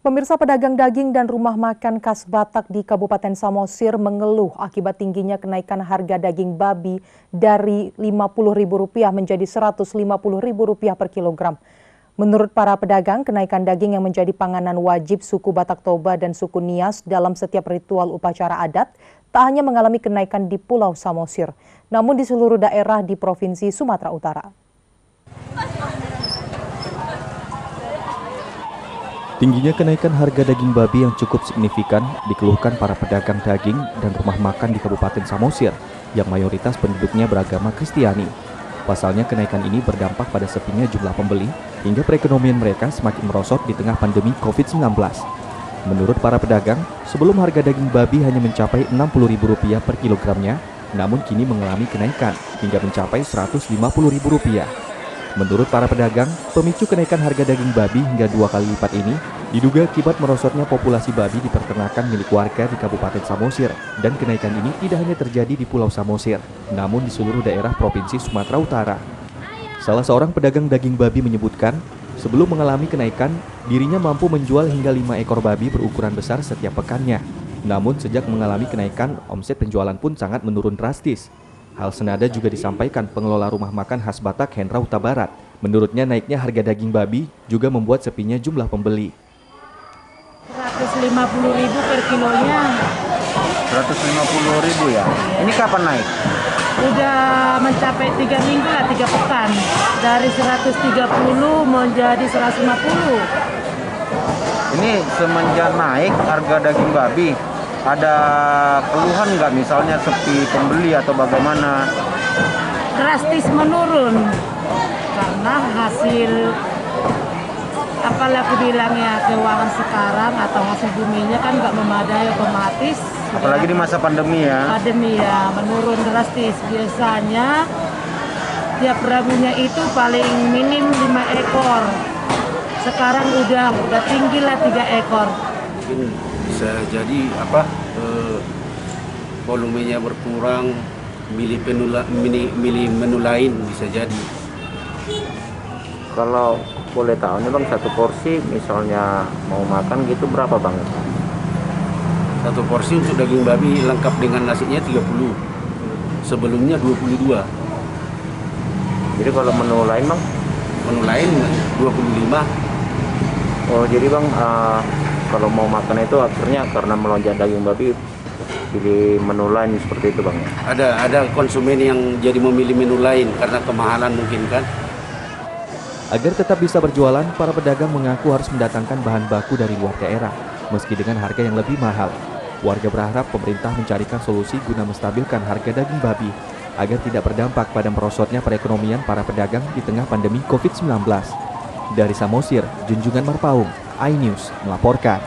Pemirsa, pedagang daging dan rumah makan khas Batak di Kabupaten Samosir mengeluh akibat tingginya kenaikan harga daging babi dari Rp50.000 menjadi Rp150.000 per kilogram. Menurut para pedagang, kenaikan daging yang menjadi panganan wajib suku Batak Toba dan suku Nias dalam setiap ritual upacara adat tak hanya mengalami kenaikan di Pulau Samosir, namun di seluruh daerah di Provinsi Sumatera Utara. Tingginya kenaikan harga daging babi yang cukup signifikan dikeluhkan para pedagang daging dan rumah makan di Kabupaten Samosir yang mayoritas penduduknya beragama Kristiani. Pasalnya kenaikan ini berdampak pada sepinya jumlah pembeli hingga perekonomian mereka semakin merosot di tengah pandemi COVID-19. Menurut para pedagang, sebelum harga daging babi hanya mencapai Rp60.000 per kilogramnya, namun kini mengalami kenaikan hingga mencapai Rp150.000. Menurut para pedagang, pemicu kenaikan harga daging babi hingga 2 kali lipat ini diduga akibat merosotnya populasi babi di peternakan milik warga di Kabupaten Samosir, dan kenaikan ini tidak hanya terjadi di Pulau Samosir, namun di seluruh daerah Provinsi Sumatera Utara. Salah seorang pedagang daging babi menyebutkan, sebelum mengalami kenaikan, dirinya mampu menjual hingga 5 ekor babi berukuran besar setiap pekannya. Namun sejak mengalami kenaikan, omset penjualan pun sangat menurun drastis. Hal senada juga disampaikan pengelola rumah makan khas Batak Hendra Huta Barat. Menurutnya naiknya harga daging babi juga membuat sepinya jumlah pembeli. Rp150.000 per kilonya. Rp150.000 ya? Ini kapan naik? Udah mencapai 3 minggu lah, 3 pekan. Dari 130 menjadi 150. Ini semenjak naik harga daging babi, ada keluhan nggak, misalnya sepi pembeli atau bagaimana? Drastis menurun karena hasil, apalah aku bilangnya, keuangan sekarang atau hasil buminya kan nggak memadai otomatis. Apalagi di masa pandemi ya? Pandemi ya, menurun drastis. Biasanya tiap rabunya itu paling minim 5 ekor. Sekarang udah tinggi lah 3 ekor. Mungkin bisa jadi volumenya berkurang, milih menu lain bisa jadi. Kalau boleh tahu nih Bang, satu porsi misalnya mau makan gitu berapa Bang? Satu porsi untuk daging babi lengkap dengan nasinya 30. Sebelumnya 22. Jadi kalau menu lain Bang? Menu lain 25. Oh jadi Bang, kalau mau makan itu akhirnya karena melonjak daging babi pilih menu lain seperti itu Bang? Ada konsumen yang jadi memilih menu lain karena kemahalan mungkin kan. Agar tetap bisa berjualan, para pedagang mengaku harus mendatangkan bahan baku dari luar daerah, meski dengan harga yang lebih mahal. Warga berharap pemerintah mencarikan solusi guna menstabilkan harga daging babi, agar tidak berdampak pada merosotnya perekonomian para pedagang di tengah pandemi COVID-19. Dari Samosir, Junjungan Marpaung, iNews melaporkan.